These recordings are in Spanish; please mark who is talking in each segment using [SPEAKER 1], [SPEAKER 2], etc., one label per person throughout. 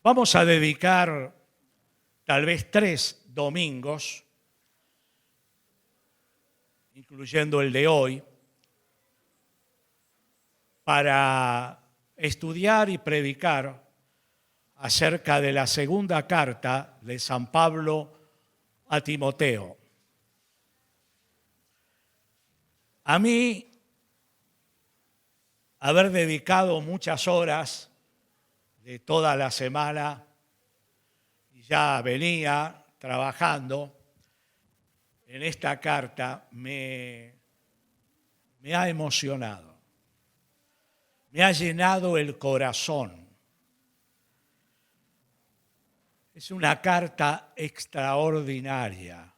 [SPEAKER 1] Vamos a dedicar tal vez 3 domingos, incluyendo el de hoy, para estudiar y predicar acerca de la segunda carta de San Pablo a Timoteo. A mí, haber dedicado muchas horas de toda la semana, y ya venía trabajando en esta carta, me ha emocionado, me ha llenado el corazón. Es una carta extraordinaria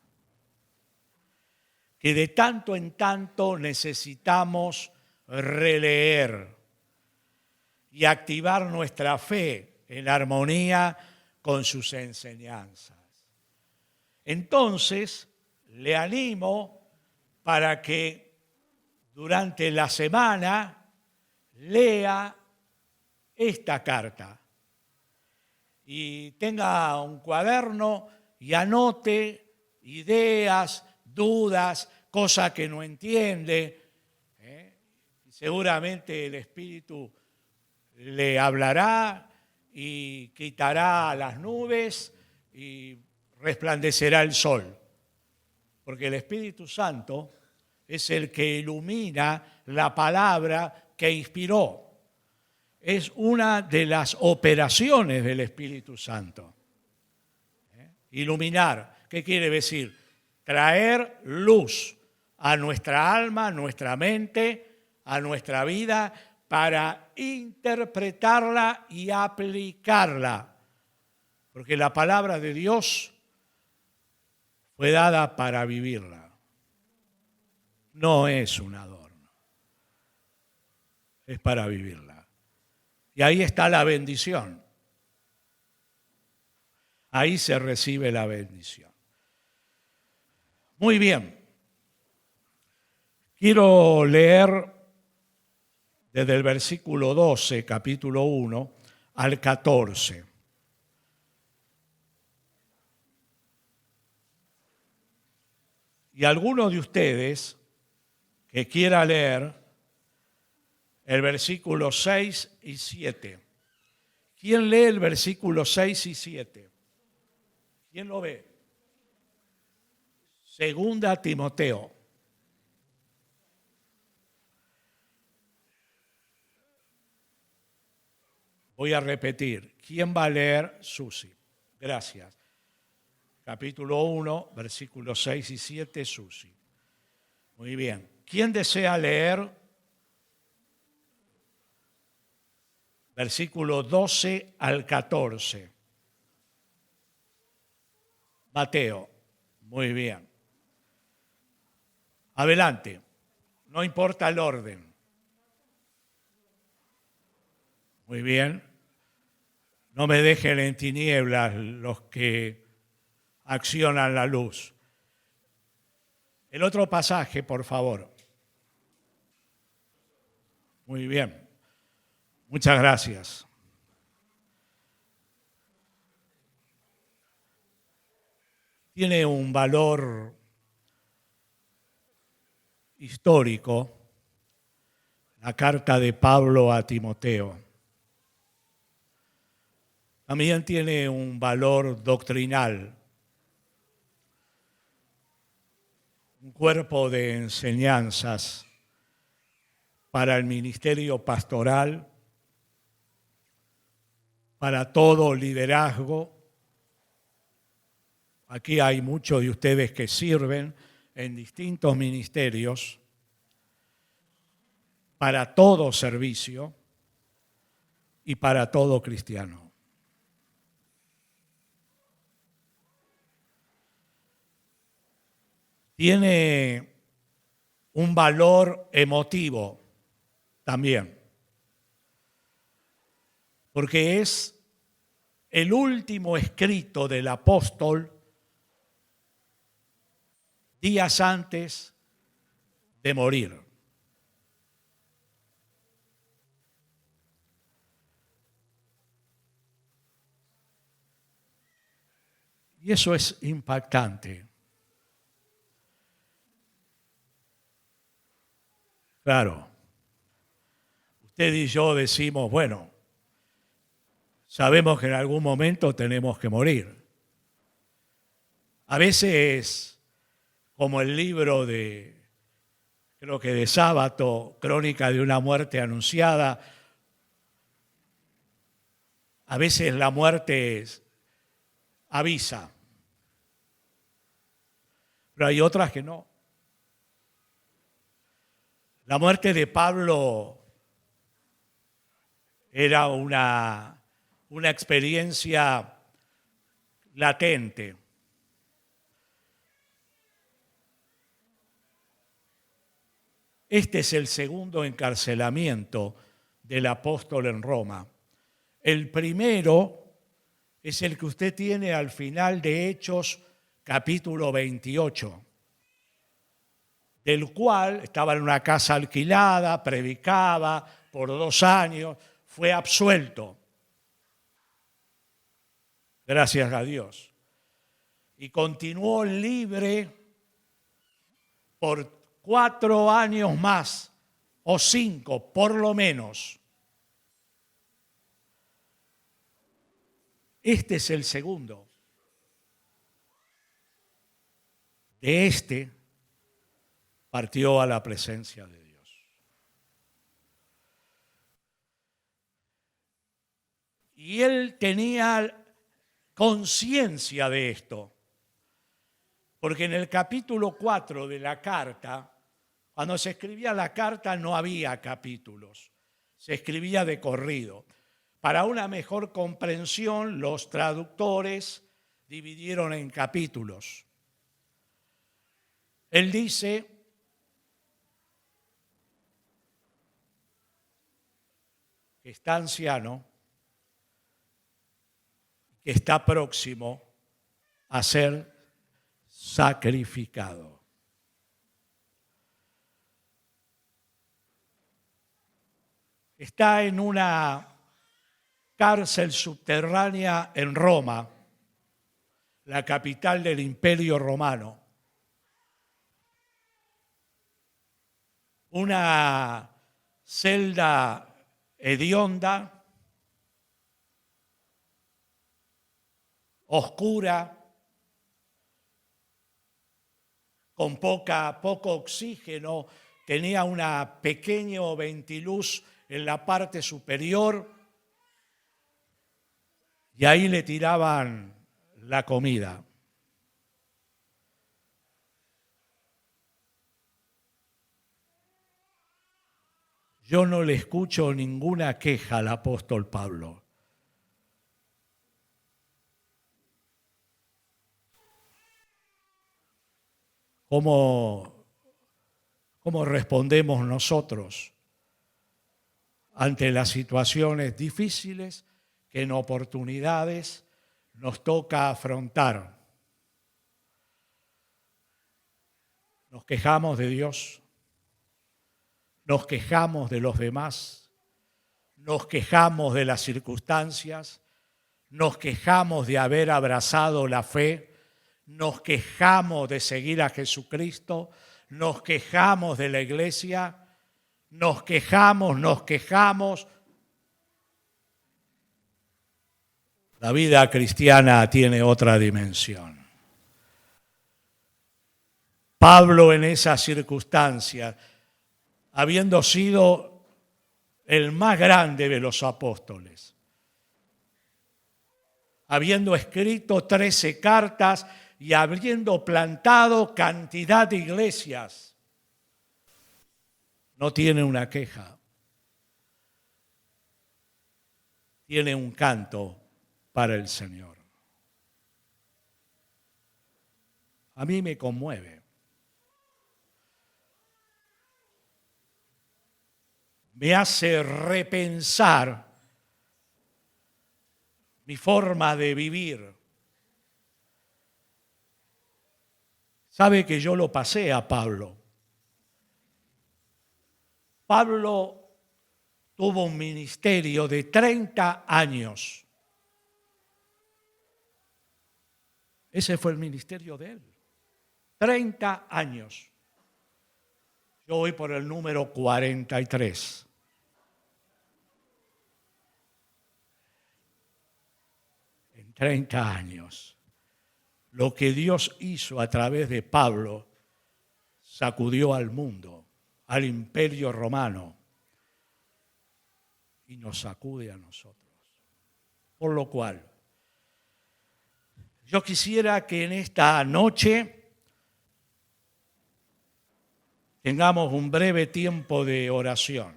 [SPEAKER 1] que de tanto en tanto necesitamos releer y activar nuestra fe en armonía con sus enseñanzas. Entonces, le animo para que durante la semana lea esta carta y tenga un cuaderno y anote ideas, dudas, cosas que no entiende. Seguramente el Espíritu le hablará y quitará las nubes y resplandecerá el sol. Porque el Espíritu Santo es el que ilumina la palabra que inspiró. Es una de las operaciones del Espíritu Santo. Iluminar, ¿qué quiere decir? Traer luz a nuestra alma, a nuestra mente, a nuestra vida, para interpretarla y aplicarla. Porque la palabra de Dios fue dada para vivirla. No es un adorno. Es para vivirla. Y ahí está la bendición. Ahí se recibe la bendición. Muy bien. Quiero leer desde el versículo 12, capítulo 1, al 14. Y alguno de ustedes que quiera leer el versículo 6 y 7. ¿Quién lee el versículo 6 y 7? ¿Quién lo ve? Segunda Timoteo. Voy a repetir. ¿Quién va a leer? Susi. Gracias. Capítulo 1, versículos 6 y 7, Susi. Muy bien. ¿Quién desea leer versículo 12 al 14? Mateo. Muy bien. Adelante. No importa el orden. Muy bien. No me dejen en tinieblas los que accionan la luz. El otro pasaje, por favor. Muy bien. Muchas gracias. Tiene un valor histórico la carta de Pablo a Timoteo. También tiene un valor doctrinal, un cuerpo de enseñanzas para el ministerio pastoral, para todo liderazgo. Aquí hay muchos de ustedes que sirven en distintos ministerios, para todo servicio y para todo cristiano. Tiene un valor emotivo también, porque es el último escrito del apóstol días antes de morir. Y eso es impactante. Claro, usted y yo decimos, bueno, sabemos que en algún momento tenemos que morir. A veces, como el libro creo que de Sábato, Crónica de una muerte anunciada, a veces la muerte avisa, pero hay otras que no. La muerte de Pablo era una experiencia latente. Este es el segundo encarcelamiento del apóstol en Roma. El primero es el que usted tiene al final de Hechos, capítulo 28, del cual estaba en una casa alquilada, predicaba por 2 años, fue absuelto. Gracias a Dios. Y continuó libre por 4 años más, o 5 por lo menos. Este es el segundo. De este partió a la presencia de Dios. Y él tenía conciencia de esto, porque en el capítulo 4 de la carta, cuando se escribía la carta no había capítulos, se escribía de corrido. Para una mejor comprensión, los traductores dividieron en capítulos. Él dice que está anciano, que está próximo a ser sacrificado. Está en una cárcel subterránea en Roma, la capital del Imperio Romano. Una celda hedionda, oscura, con poco oxígeno, tenía una pequeño ventiluz en la parte superior y ahí le tiraban la comida. Yo no le escucho ninguna queja al apóstol Pablo. ¿Cómo respondemos nosotros ante las situaciones difíciles que en oportunidades nos toca afrontar? Nos quejamos de Dios, nos quejamos de los demás, nos quejamos de las circunstancias, nos quejamos de haber abrazado la fe, nos quejamos de seguir a Jesucristo, nos quejamos de la iglesia, nos quejamos. La vida cristiana tiene otra dimensión. Pablo en esas circunstancias, habiendo sido el más grande de los apóstoles, habiendo escrito 13 cartas y habiendo plantado cantidad de iglesias, no tiene una queja, tiene un canto para el Señor. A mí me conmueve. Me hace repensar mi forma de vivir. Sabe que yo lo pasé a Pablo. Pablo tuvo un ministerio de 30 años. Ese fue el ministerio de él. 30 años. Yo voy por el número 43. En 30 años. Lo que Dios hizo a través de Pablo sacudió al mundo, al imperio romano, y nos sacude a nosotros. Por lo cual, yo quisiera que en esta noche tengamos un breve tiempo de oración,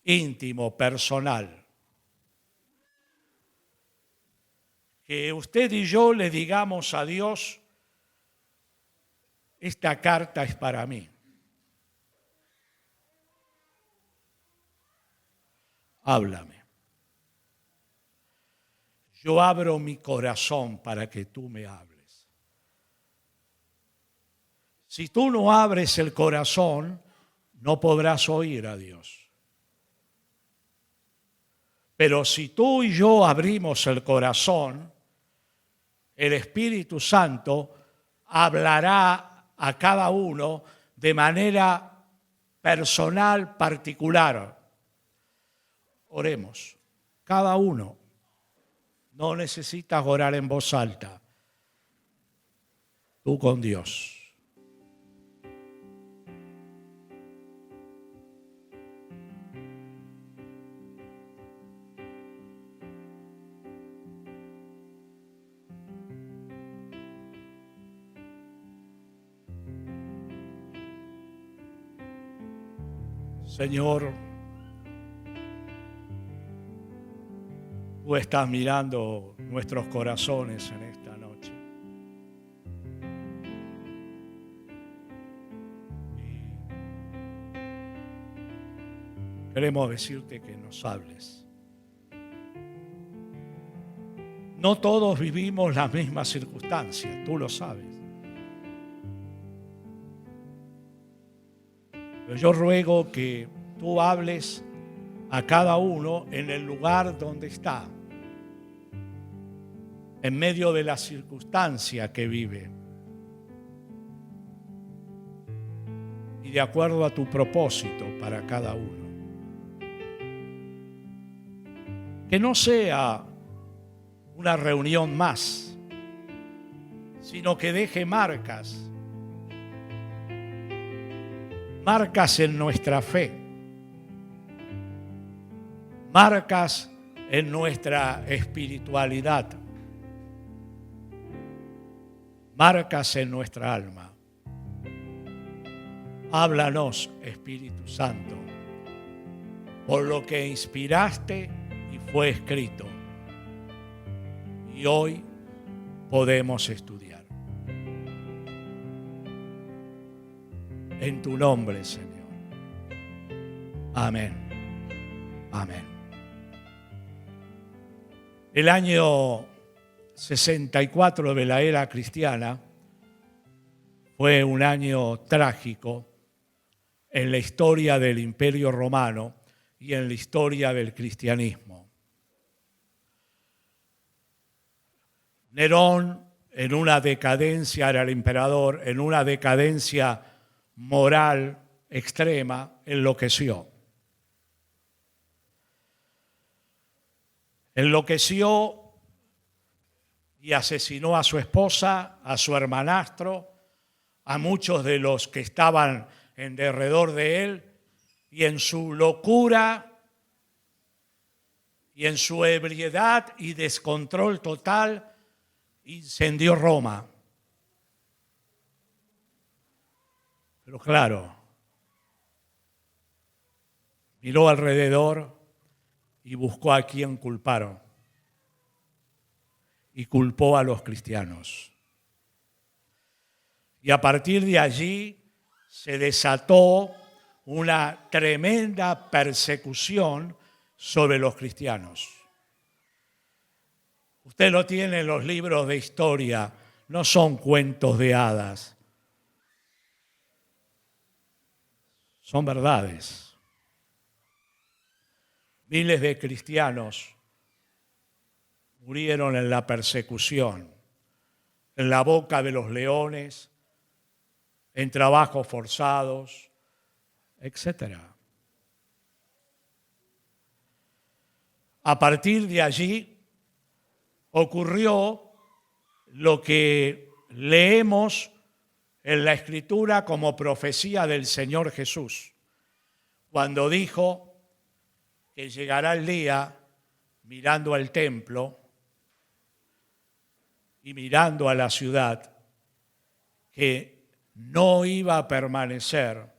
[SPEAKER 1] íntimo, personal. Que usted y yo le digamos a Dios, esta carta es para mí. Háblame. Yo abro mi corazón para que tú me hables. Si tú no abres el corazón, no podrás oír a Dios. Pero si tú y yo abrimos el corazón, el Espíritu Santo hablará a cada uno de manera personal, particular. Oremos. Cada uno. No necesitas orar en voz alta. Tú con Dios. Señor, tú estás mirando nuestros corazones en esta noche. Y queremos decirte que nos hables. No todos vivimos las mismas circunstancias, tú lo sabes. Pero yo ruego que tú hables a cada uno en el lugar donde está, en medio de la circunstancia que vive, y de acuerdo a tu propósito para cada uno. Que no sea una reunión más, sino que deje marcas en nuestra fe, marcas en nuestra espiritualidad, marcas en nuestra alma. Háblanos, Espíritu Santo, por lo que inspiraste y fue escrito, y hoy podemos estudiar. En tu nombre, Señor. Amén. Amén. El año 64 de la era cristiana fue un año trágico en la historia del Imperio Romano y en la historia del cristianismo. Nerón, en una decadencia, era el emperador, en una decadencia moral extrema, enloqueció. Enloqueció y asesinó a su esposa, a su hermanastro, a muchos de los que estaban en derredor de él, y en su locura y en su ebriedad y descontrol total incendió Roma. Pero claro, miró alrededor y buscó a quien culparon. Y culpó a los cristianos. Y a partir de allí se desató una tremenda persecución sobre los cristianos. Usted lo tiene en los libros de historia, no son cuentos de hadas. Son verdades. Miles de cristianos murieron en la persecución en la boca de los leones, en trabajos forzados, etc. A partir de allí ocurrió lo que leemos en la Escritura como profecía del Señor Jesús, cuando dijo que llegará el día mirando al templo y mirando a la ciudad, que no iba a permanecer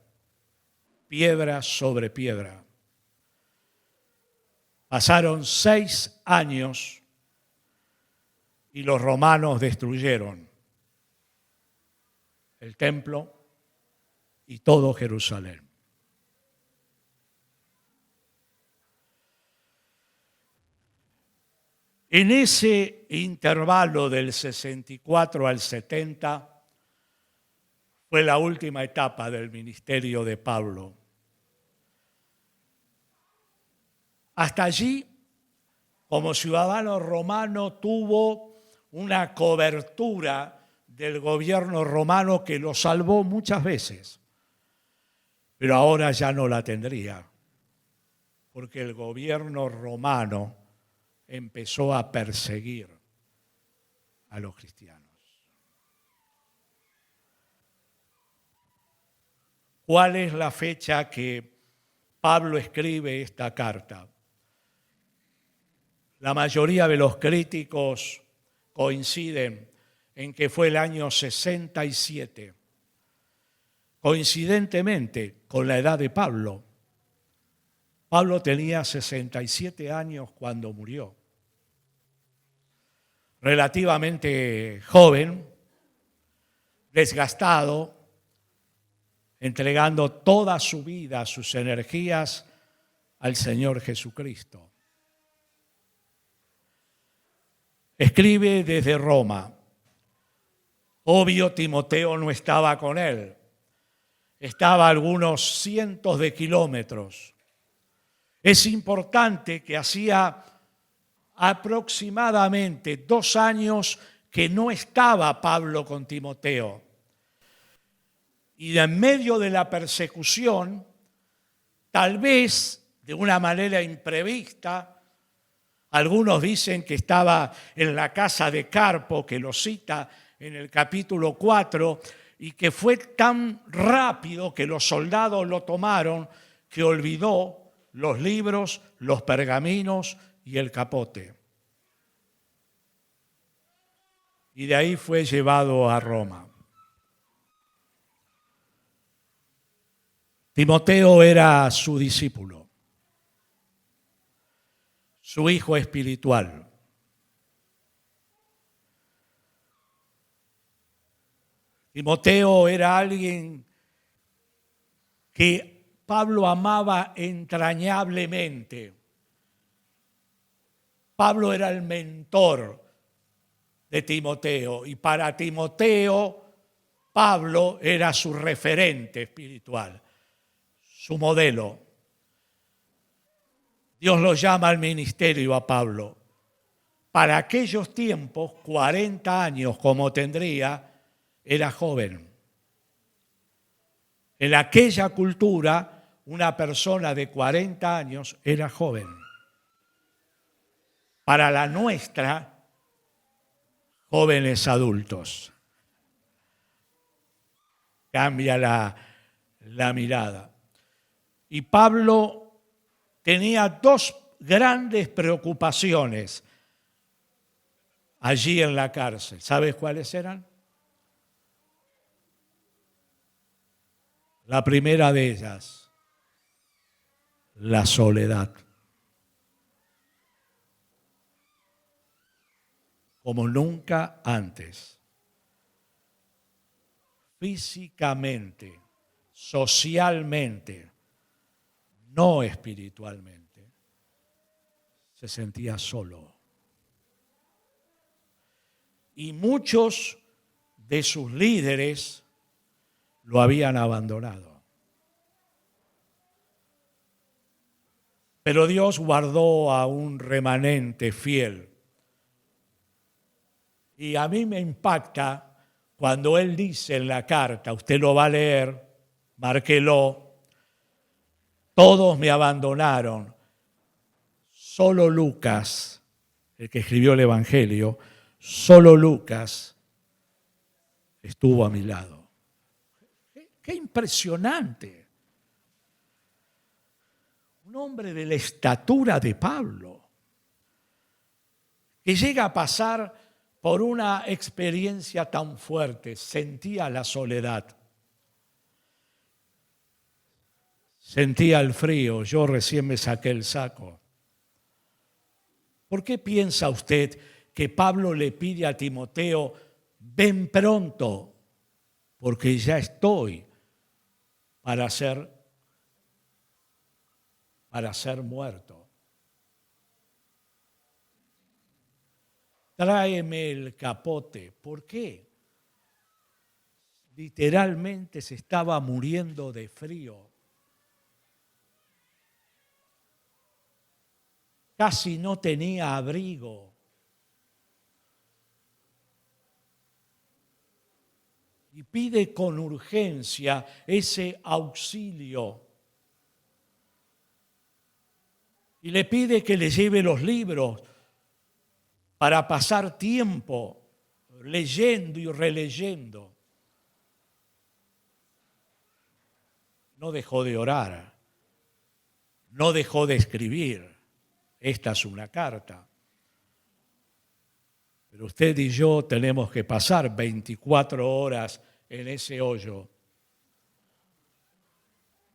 [SPEAKER 1] piedra sobre piedra. Pasaron 6 años y los romanos destruyeron el templo y todo Jerusalén. En ese intervalo del 64 al 70 fue la última etapa del ministerio de Pablo. Hasta allí, como ciudadano romano, tuvo una cobertura del gobierno romano que lo salvó muchas veces, pero ahora ya no la tendría, porque el gobierno romano empezó a perseguir a los cristianos. ¿Cuál es la fecha que Pablo escribe esta carta? La mayoría de los críticos coinciden en que fue el año 67, coincidentemente con la edad de Pablo. Pablo tenía 67 años cuando murió. Relativamente joven, desgastado, entregando toda su vida, sus energías al Señor Jesucristo. Escribe desde Roma. Obvio, Timoteo no estaba con él. Estaba a algunos cientos de kilómetros. Es importante que hacía aproximadamente 2 años que no estaba Pablo con Timoteo. Y en medio de la persecución, tal vez de una manera imprevista, algunos dicen que estaba en la casa de Carpo, que lo cita en el capítulo 4, y que fue tan rápido que los soldados lo tomaron que olvidó los libros, los pergaminos y el capote. Y de ahí fue llevado a Roma. Timoteo era su discípulo, su hijo espiritual. Timoteo era alguien que Pablo amaba entrañablemente. Pablo era el mentor de Timoteo y para Timoteo, Pablo era su referente espiritual, su modelo. Dios lo llama al ministerio a Pablo. Para aquellos tiempos, 40 años como tendría, era joven. En aquella cultura, una persona de 40 años era joven. Para la nuestra, jóvenes adultos. Cambia la mirada. Y Pablo tenía 2 grandes preocupaciones allí en la cárcel. ¿Sabes cuáles eran? La primera de ellas, la soledad. Como nunca antes. Físicamente, socialmente, no espiritualmente, se sentía solo. Y muchos de sus líderes lo habían abandonado. Pero Dios guardó a un remanente fiel Y a mí me impacta cuando él dice en la carta, usted lo va a leer, márquelo, todos me abandonaron, solo Lucas, el que escribió el Evangelio, solo Lucas estuvo a mi lado. ¡Qué impresionante! Un hombre de la estatura de Pablo, que llega a pasar por una experiencia tan fuerte, sentía la soledad, sentía el frío, yo recién me saqué el saco. ¿Por qué piensa usted que Pablo le pide a Timoteo, ven pronto, porque ya estoy para ser muerto? Tráeme el capote. ¿Por qué? Literalmente se estaba muriendo de frío. Casi no tenía abrigo. Y pide con urgencia ese auxilio. Y le pide que le lleve los libros para pasar tiempo leyendo y releyendo. No dejó de orar, no dejó de escribir. Esta es una carta. Pero usted y yo tenemos que pasar 24 horas en ese hoyo.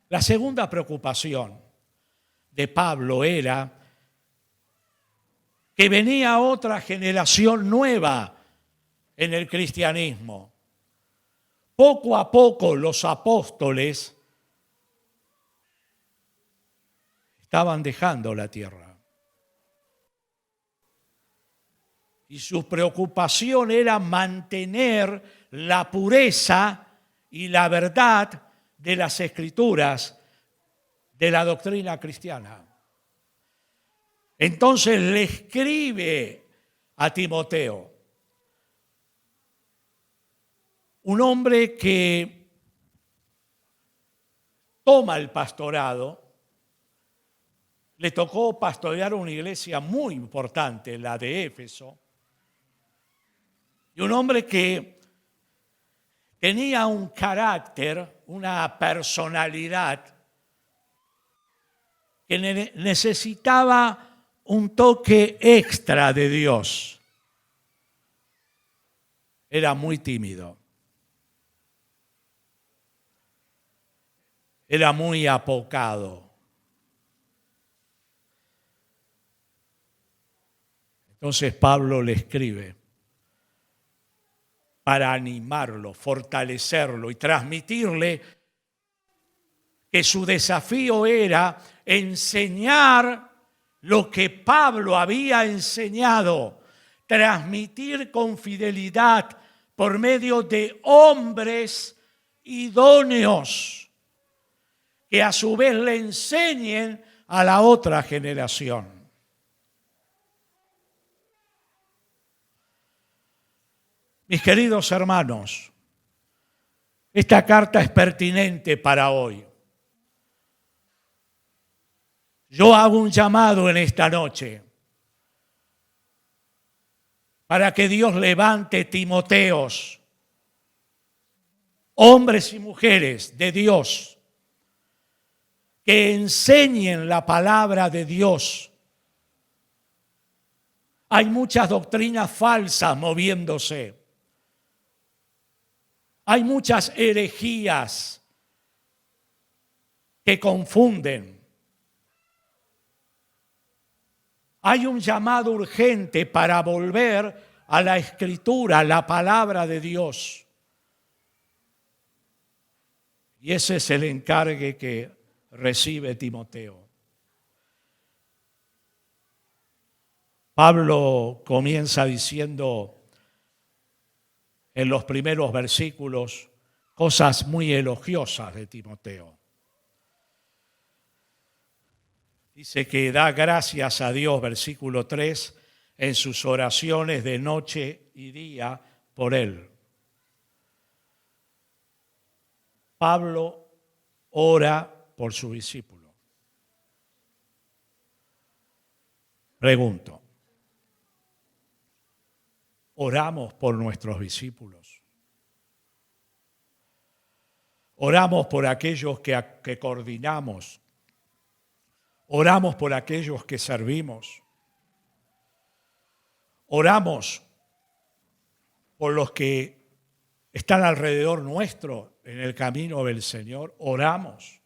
[SPEAKER 1] La segunda preocupación de Pablo era que venía otra generación nueva en el cristianismo. Poco a poco los apóstoles estaban dejando la tierra. Y su preocupación era mantener la pureza y la verdad de las Escrituras, de la doctrina cristiana. Entonces le escribe a Timoteo, un hombre que toma el pastorado. Le tocó pastorear una iglesia muy importante, la de Éfeso, y un hombre que tenía un carácter, una personalidad que necesitaba un toque extra de Dios. Era muy tímido. Era muy apocado. Entonces Pablo le escribe para animarlo, fortalecerlo y transmitirle que su desafío era enseñar lo que Pablo había enseñado, transmitir con fidelidad por medio de hombres idóneos que a su vez le enseñen a la otra generación. Mis queridos hermanos, esta carta es pertinente para hoy. Yo hago un llamado en esta noche para que Dios levante Timoteos, hombres y mujeres de Dios, que enseñen la palabra de Dios. Hay muchas doctrinas falsas moviéndose. Hay muchas herejías que confunden. Hay un llamado urgente para volver a la Escritura, a la palabra de Dios. Y ese es el encargue que recibe Timoteo. Pablo comienza diciendo en los primeros versículos cosas muy elogiosas de Timoteo. Dice que da gracias a Dios, versículo 3, en sus oraciones de noche y día por él. Pablo ora por su discípulo. Pregunto, ¿oramos por nuestros discípulos? ¿Oramos por aquellos que coordinamos? ¿Oramos por aquellos que servimos? ¿Oramos por los que están alrededor nuestro en el camino del Señor? ¿Oramos?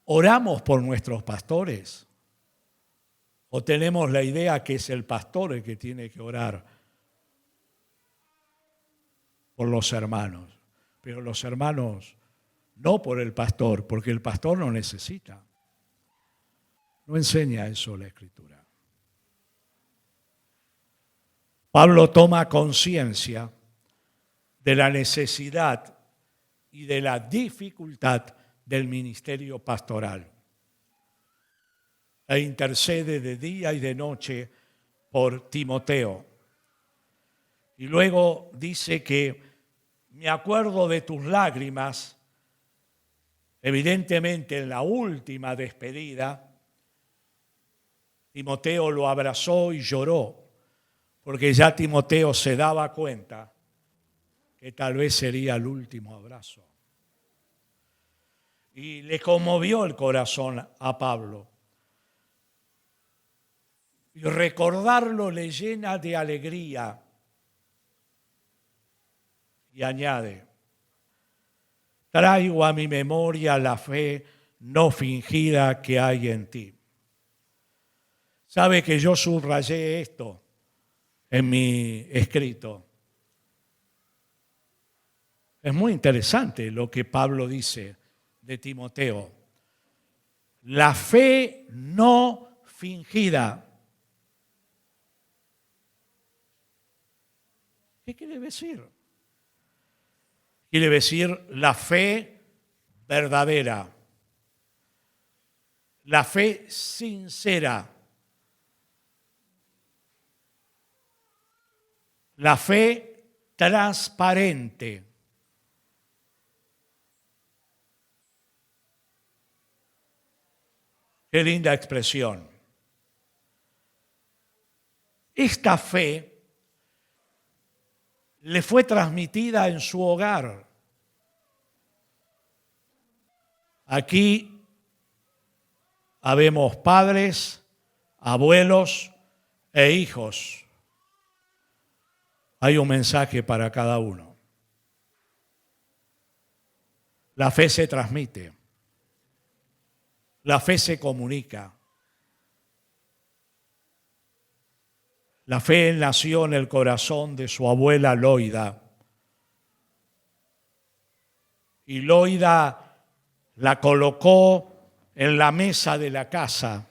[SPEAKER 1] ¿Oramos por nuestros pastores? ¿O tenemos la idea que es el pastor el que tiene que orar por los hermanos? Pero los hermanos no por el pastor, porque el pastor no necesita. No enseña eso la Escritura. Pablo toma conciencia de la necesidad y de la dificultad del ministerio pastoral e intercede de día y de noche por Timoteo. Y luego dice que me acuerdo de tus lágrimas, evidentemente en la última despedida. Timoteo lo abrazó y lloró, porque ya Timoteo se daba cuenta que tal vez sería el último abrazo. Y le conmovió el corazón a Pablo. Y recordarlo le llena de alegría. Y añade, traigo a mi memoria la fe no fingida que hay en ti. Sabe que yo subrayé esto en mi escrito. Es muy interesante lo que Pablo dice de Timoteo. La fe no fingida. ¿Qué quiere decir? Quiere decir la fe verdadera, la fe sincera, la fe transparente. Qué linda expresión. Esta fe le fue transmitida en su hogar. Aquí habemos padres, abuelos e hijos. Hay un mensaje para cada uno. La fe se transmite. La fe se comunica. La fe nació en el corazón de su abuela Loida. Y Loida la colocó en la mesa de la casa.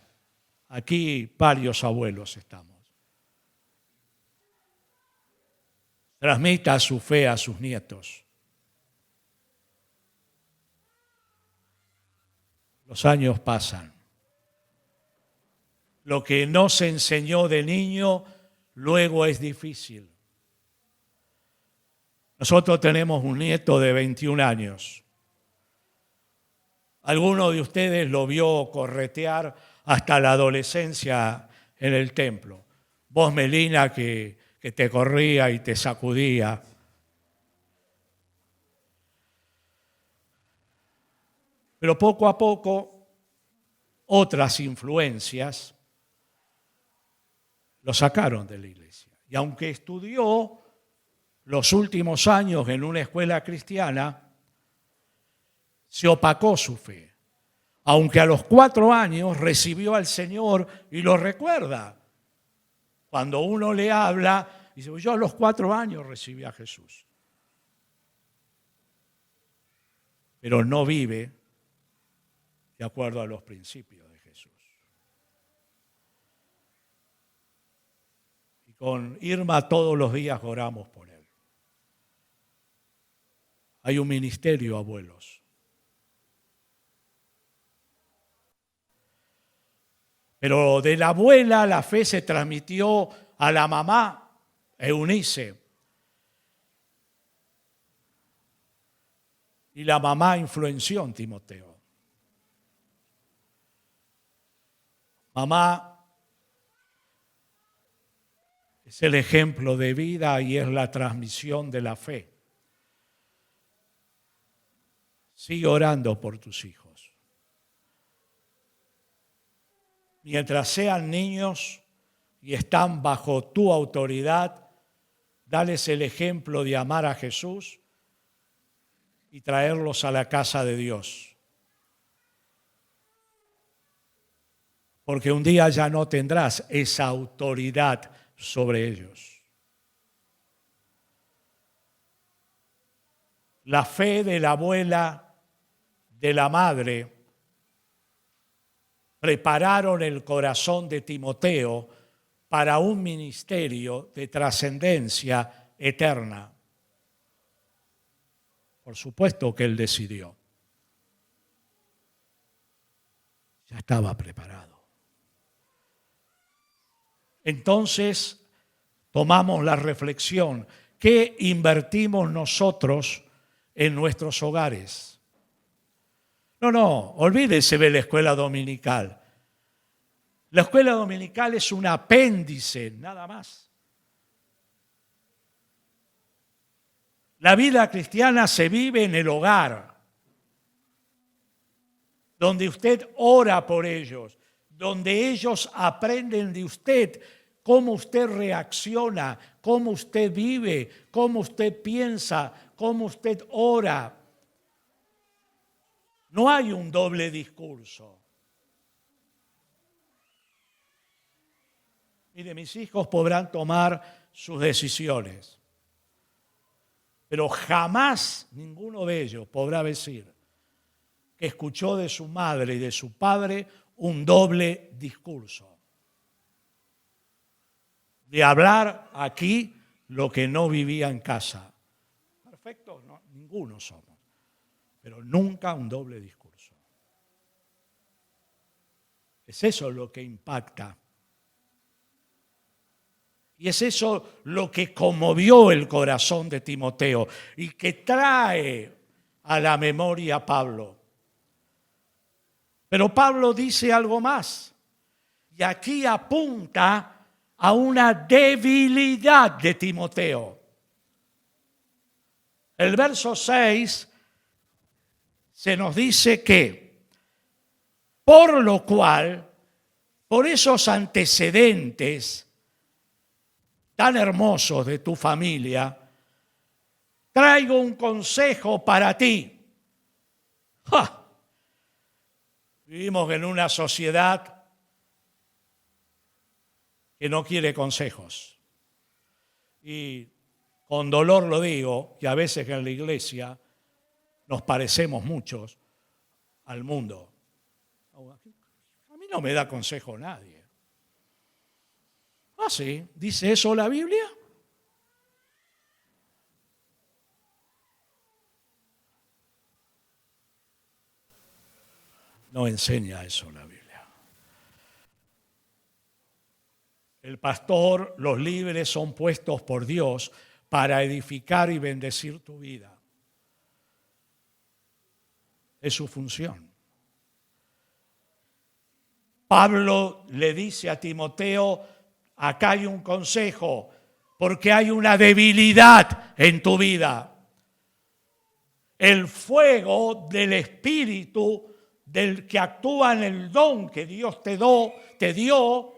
[SPEAKER 1] Aquí varios abuelos estamos. Transmita su fe a sus nietos. Los años pasan. Lo que no se enseñó de niño, luego es difícil. Nosotros tenemos un nieto de 21 años. Alguno de ustedes lo vio corretear hasta la adolescencia en el templo. Vos, Melina, que te corría y te sacudía. Pero poco a poco, otras influencias lo sacaron de la iglesia. Y aunque estudió los últimos años en una escuela cristiana, se opacó su fe. Aunque a los 4 años recibió al Señor y lo recuerda. Cuando uno le habla, dice, yo a los 4 años recibí a Jesús. Pero no vive de acuerdo a los principios de Jesús. Y con Irma todos los días oramos por él. Hay un ministerio, abuelos. Pero de la abuela la fe se transmitió a la mamá, Eunice. Y la mamá influenció en Timoteo. Mamá es el ejemplo de vida y es la transmisión de la fe. Sigue orando por tus hijos. Mientras sean niños y están bajo tu autoridad, dales el ejemplo de amar a Jesús y traerlos a la casa de Dios. Porque un día ya no tendrás esa autoridad sobre ellos. La fe de la abuela, de la madre, prepararon el corazón de Timoteo para un ministerio de trascendencia eterna. Por supuesto que él decidió. Ya estaba preparado. Entonces, tomamos la reflexión. ¿Qué invertimos nosotros en nuestros hogares? No, olvídese de la escuela dominical. La escuela dominical es un apéndice, nada más. La vida cristiana se vive en el hogar, donde usted ora por ellos, donde ellos aprenden de usted cómo usted reacciona, cómo usted vive, cómo usted piensa, cómo usted ora. No hay un doble discurso. Mire, mis hijos podrán tomar sus decisiones, pero jamás ninguno de ellos podrá decir que escuchó de su madre y de su padre un doble discurso. De hablar aquí lo que no vivía en casa. Perfecto, no, ninguno somos, pero nunca un doble discurso. Es eso lo que impacta. Y es eso lo que conmovió el corazón de Timoteo y que trae a la memoria a Pablo. Pero Pablo dice algo más. Y aquí apunta a una debilidad de Timoteo. El verso 6 se nos dice que, por lo cual, por esos antecedentes tan hermosos de tu familia, traigo un consejo para ti. ¡Ja! Vivimos en una sociedad que no quiere consejos. Y con dolor lo digo, que a veces en la iglesia nos parecemos muchos al mundo. A mí no me da consejo nadie. Ah, sí, ¿dice eso la Biblia? No enseña eso la Biblia. El pastor, los líderes son puestos por Dios para edificar y bendecir tu vida. Es su función. Pablo le dice a Timoteo, acá hay un consejo, porque hay una debilidad en tu vida. El fuego del Espíritu, del que actúa en el don que Dios te dio,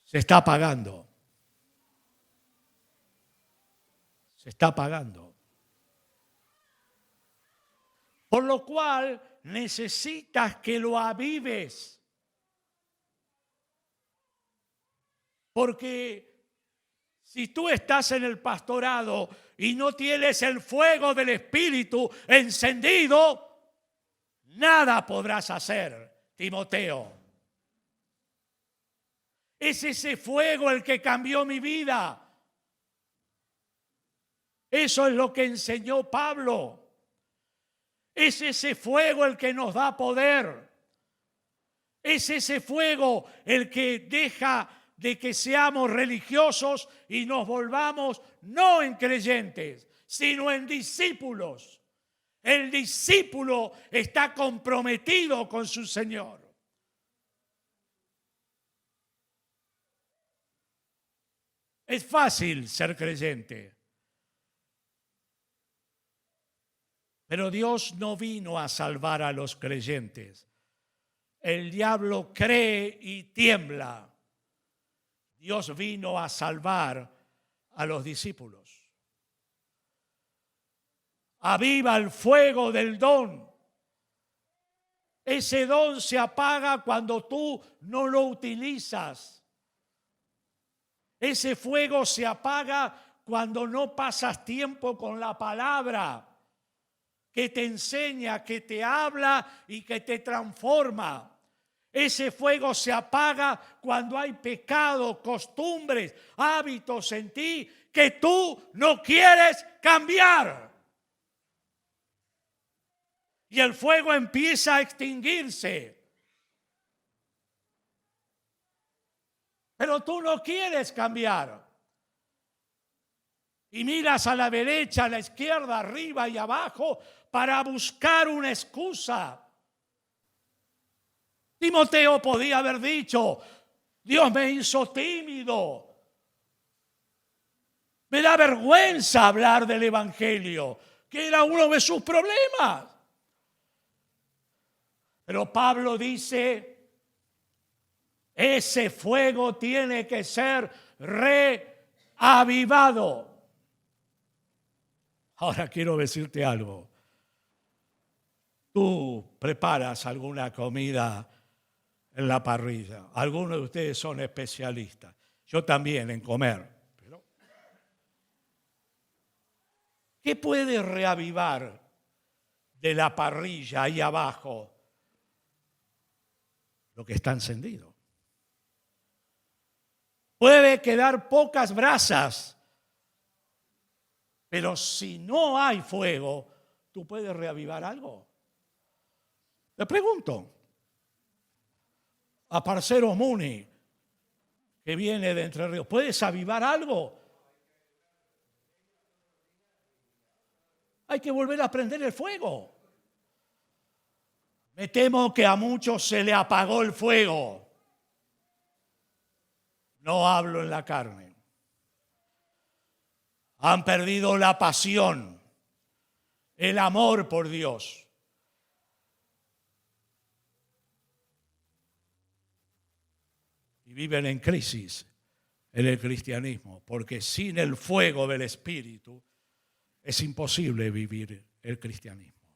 [SPEAKER 1] se está apagando. Se está apagando. Por lo cual necesitas que lo avives. Porque si tú estás en el pastorado y no tienes el fuego del Espíritu encendido, nada podrás hacer, Timoteo. Es ese fuego el que cambió mi vida. Eso es lo que enseñó Pablo. Es ese fuego el que nos da poder. Es ese fuego el que deja de que seamos religiosos y nos volvamos no en creyentes, sino en discípulos. El discípulo está comprometido con su Señor. Es fácil ser creyente, pero Dios no vino a salvar a los creyentes. El diablo cree y tiembla. Dios vino a salvar a los discípulos. Aviva el fuego del don. Ese don se apaga cuando tú no lo utilizas. Ese fuego se apaga cuando no pasas tiempo con la palabra que te enseña, que te habla y que te transforma. Ese fuego se apaga cuando hay pecado, costumbres, hábitos en ti que tú no quieres cambiar. Y el fuego empieza a extinguirse. Pero tú no quieres cambiar. Y miras a la derecha, a la izquierda, arriba y abajo para buscar una excusa. Timoteo podía haber dicho: Dios me hizo tímido. Me da vergüenza hablar del Evangelio, que era uno de sus problemas. Pero Pablo dice: ese fuego tiene que ser reavivado. Ahora quiero decirte algo. Tú preparas alguna comida en la parrilla. Algunos de ustedes son especialistas. Yo también en comer. Pero ¿qué puede reavivar de la parrilla ahí abajo lo que está encendido? Puede quedar pocas brasas, pero si no hay fuego, ¿tú puedes reavivar algo? Le pregunto a Parcero Muni, que viene de Entre Ríos, ¿puedes avivar algo? Hay que volver a prender el fuego. Me temo que a muchos se le apagó el fuego. No hablo en la carne. Han perdido la pasión, el amor por Dios. Y viven en crisis en el cristianismo, porque sin el fuego del Espíritu es imposible vivir el cristianismo.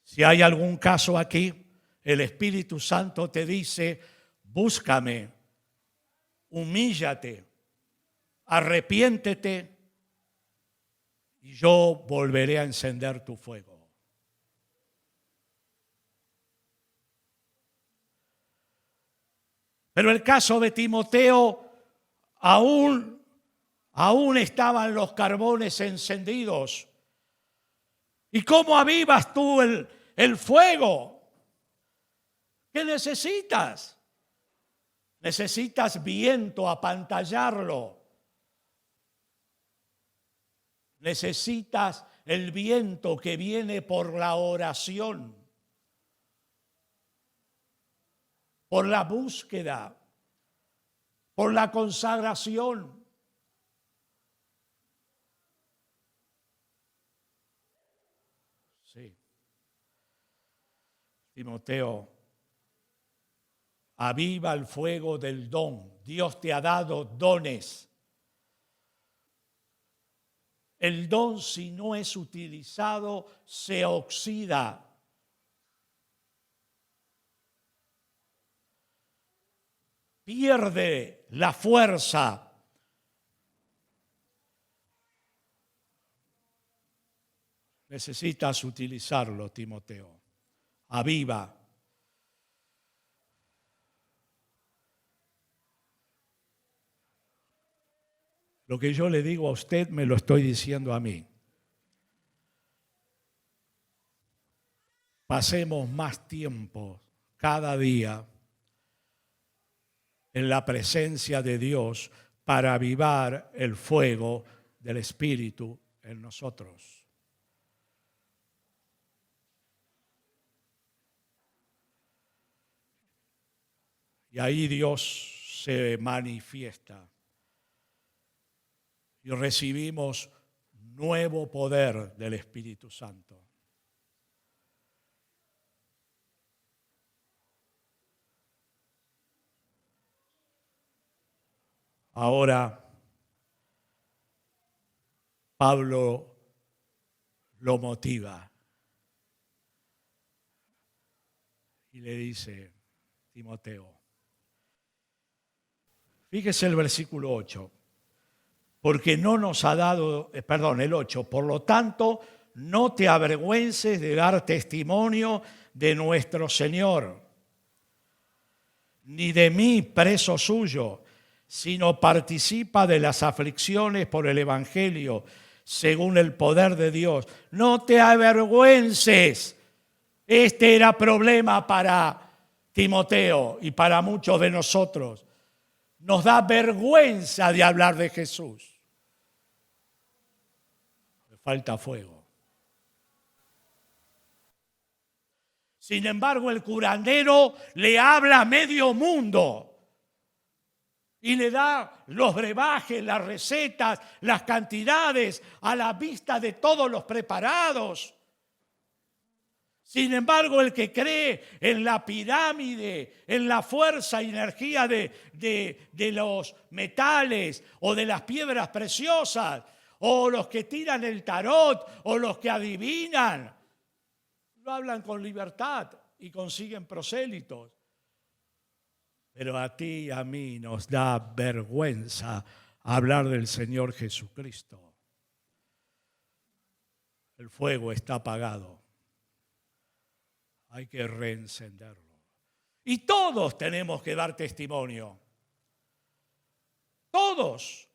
[SPEAKER 1] Si hay algún caso aquí, el Espíritu Santo te dice: búscame, humíllate, arrepiéntete y yo volveré a encender tu fuego. Pero el caso de Timoteo, aún estaban los carbones encendidos. ¿Y cómo avivas tú el fuego? ¿Qué necesitas? Necesitas viento, apantallarlo. Necesitas el viento que viene por la oración, por la búsqueda, por la consagración. Sí. Timoteo, aviva el fuego del don. Dios te ha dado dones. El don, si no es utilizado, se oxida. Pierde la fuerza. Necesitas utilizarlo, Timoteo. Aviva. Lo que yo le digo a usted, me lo estoy diciendo a mí. pasemos más tiempo cada día en la presencia de Dios para avivar el fuego del Espíritu en nosotros. Y ahí Dios se manifiesta y recibimos nuevo poder del Espíritu Santo. Ahora, Pablo lo motiva y le dice, Timoteo, fíjese el versículo 8, porque no nos ha dado, el 8, por lo tanto, no te avergüences de dar testimonio de nuestro Señor, ni de mí, preso suyo, sino participa de las aflicciones por el Evangelio, según el poder de Dios. No te avergüences. Este era problema para Timoteo y para muchos de nosotros. Nos da vergüenza de hablar de Jesús. Le falta fuego. Sin embargo, el curandero le habla a medio mundo y le da los brebajes, las recetas, las cantidades a la vista de todos los preparados. Sin embargo, el que cree en la pirámide, en la fuerza y energía de los metales o de las piedras preciosas, o los que tiran el tarot, o los que adivinan, lo hablan con libertad y consiguen prosélitos. Pero a ti y a mí nos da vergüenza hablar del Señor Jesucristo. El fuego está apagado. Hay que reencenderlo. Y todos tenemos que dar testimonio. Todos.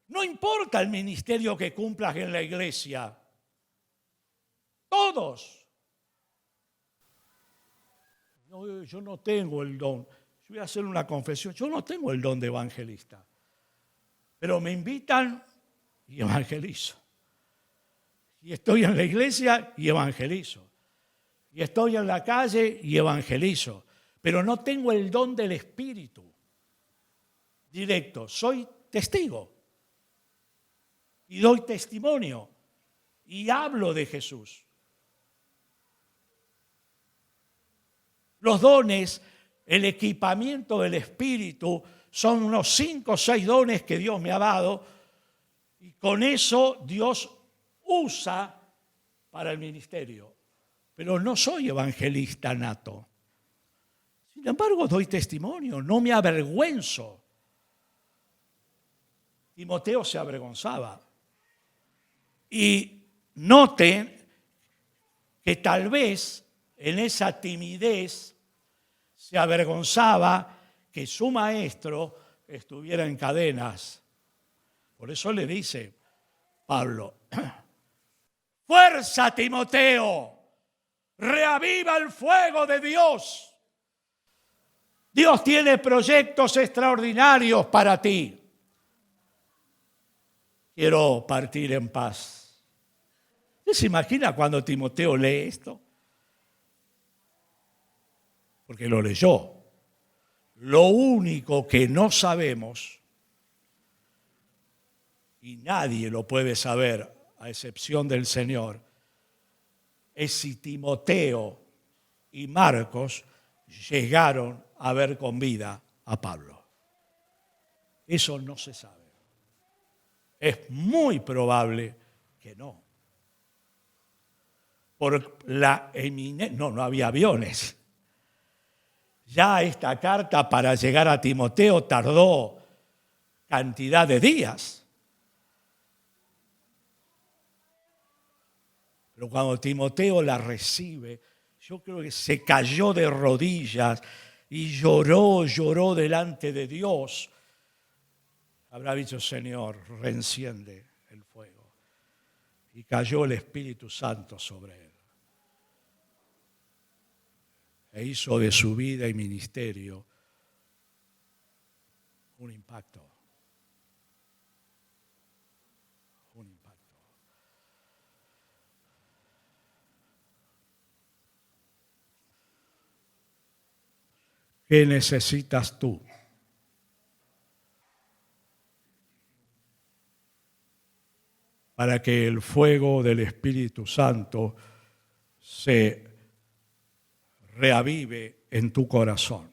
[SPEAKER 1] No importa el ministerio que cumplas en la iglesia. Todos. No, yo no tengo el don. Yo voy a hacer una confesión. Yo no tengo el don de evangelista. Pero me invitan y evangelizo. Y estoy en la iglesia y evangelizo. Y estoy en la calle y evangelizo. Pero no tengo el don del Espíritu directo. Soy testigo. Y doy testimonio. Y hablo de Jesús. Los dones, el equipamiento del Espíritu, son unos 5 o 6 dones que Dios me ha dado. Y con eso Dios usa para el ministerio. Pero no soy evangelista nato. Sin embargo, doy testimonio, no me avergüenzo. Timoteo se avergonzaba. Y noten que tal vez en esa timidez se avergonzaba que su maestro estuviera en cadenas. Por eso le dice Pablo, fuerza Timoteo, reaviva el fuego de Dios. Dios tiene proyectos extraordinarios para ti. Quiero partir en paz. ¿Usted se imagina cuando Timoteo lee esto? Porque lo leyó. Lo único que no sabemos, y nadie lo puede saber a excepción del Señor, es si Timoteo y Marcos llegaron a ver con vida a Pablo. Eso no se sabe. Es muy probable que no. Por la eminencia, no había aviones. Ya esta carta para llegar a Timoteo tardó cantidad de días. Pero cuando Timoteo la recibe, yo creo que se cayó de rodillas y lloró delante de Dios. Habrá dicho, Señor, reenciende el fuego. Y cayó el Espíritu Santo sobre él. e hizo de su vida y ministerio un impacto. Un impacto. ¿Qué necesitas tú? Para que el fuego del Espíritu Santo se reavive en tu corazón.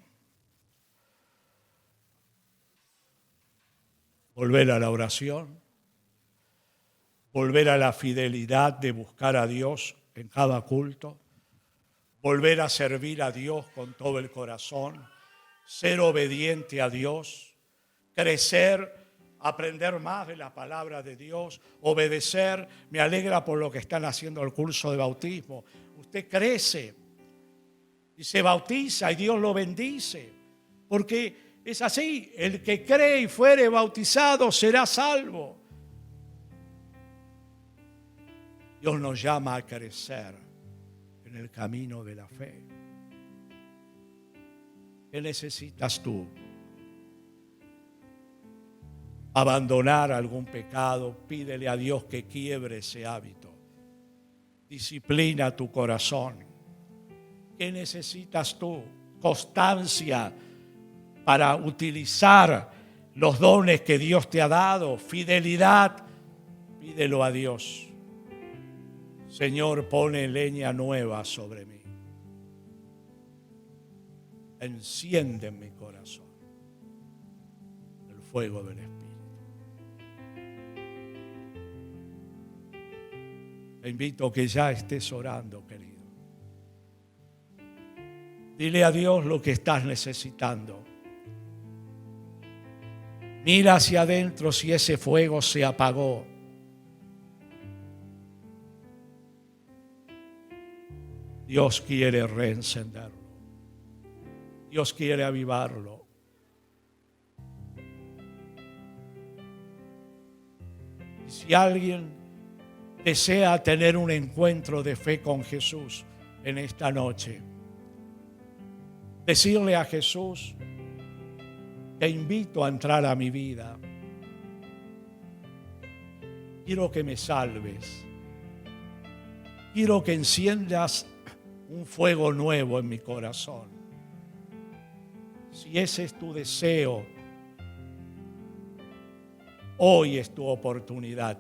[SPEAKER 1] Volver a la oración, volver a la fidelidad de buscar a Dios en cada culto, volver a servir a Dios con todo el corazón, ser obediente a Dios, crecer, aprender más de la palabra de Dios, obedecer. Me alegra por lo que están haciendo el curso de bautismo. Usted crece y se bautiza y Dios lo bendice, porque es así, el que cree y fuere bautizado será salvo. Dios nos llama a crecer en el camino de la fe. ¿Qué necesitas tú? Abandonar algún pecado, pídele a Dios que quiebre ese hábito. Disciplina tu corazón. ¿Qué necesitas tú? Constancia para utilizar los dones que Dios te ha dado, fidelidad, pídelo a Dios. Señor, pone leña nueva sobre mí. Enciende en mi corazón el fuego del Espíritu. Te invito a que ya estés orando, querido. Dile a Dios lo que estás necesitando. Mira hacia adentro si ese fuego se apagó. Dios quiere reencenderlo. Dios quiere avivarlo. Y si alguien desea tener un encuentro de fe con Jesús en esta noche, decirle a Jesús: te invito a entrar a mi vida. Quiero que me salves. Quiero que enciendas un fuego nuevo en mi corazón. Si ese es tu deseo, hoy es tu oportunidad.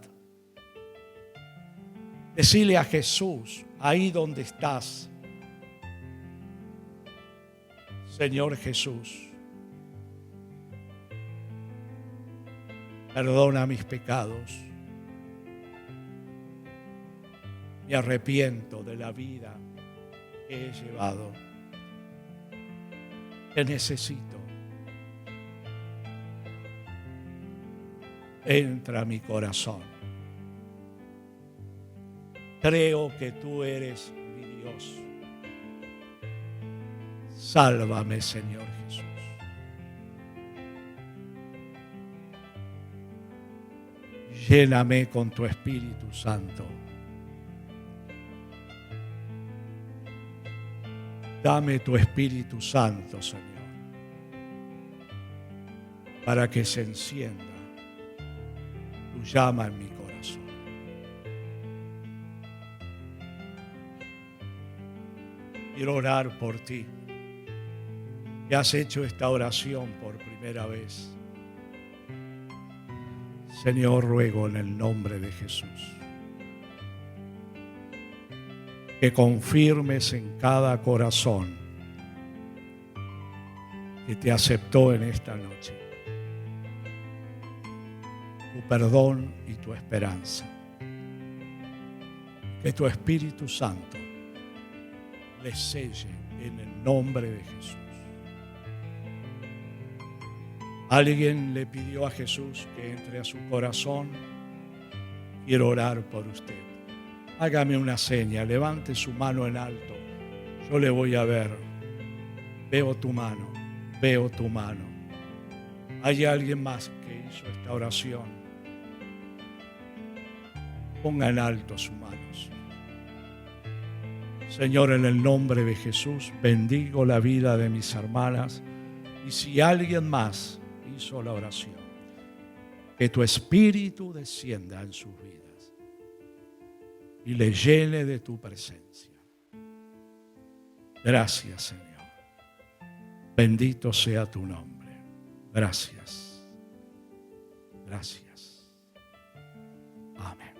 [SPEAKER 1] Decile a Jesús, ahí donde estás: Señor Jesús, perdona mis pecados. Me arrepiento de la vida que he llevado. Te necesito. Entra a mi corazón. Creo que tú eres mi Dios. Sálvame, Señor Jesús. Lléname con tu Espíritu Santo. Dame tu Espíritu Santo, Señor, para que se encienda tu llama en mi corazón. Quiero orar por ti, que has hecho esta oración por primera vez. Señor, ruego en el nombre de Jesús que confirmes en cada corazón que te aceptó en esta noche tu perdón y tu esperanza. Que tu Espíritu Santo les selle en el nombre de Jesús. Alguien le pidió a Jesús que entre a su corazón. Quiero orar por usted. Hágame una seña, levante su mano en alto. Yo le voy a ver. Veo tu mano, veo tu mano. ¿Hay alguien más que hizo esta oración? Ponga en alto sus manos. Señor, en el nombre de Jesús, bendigo la vida de mis hermanas. Y si alguien más hizo la oración, que tu Espíritu descienda en sus vidas y le llene de tu presencia. Gracias, Señor. Bendito sea tu nombre. Gracias. Gracias. Amén.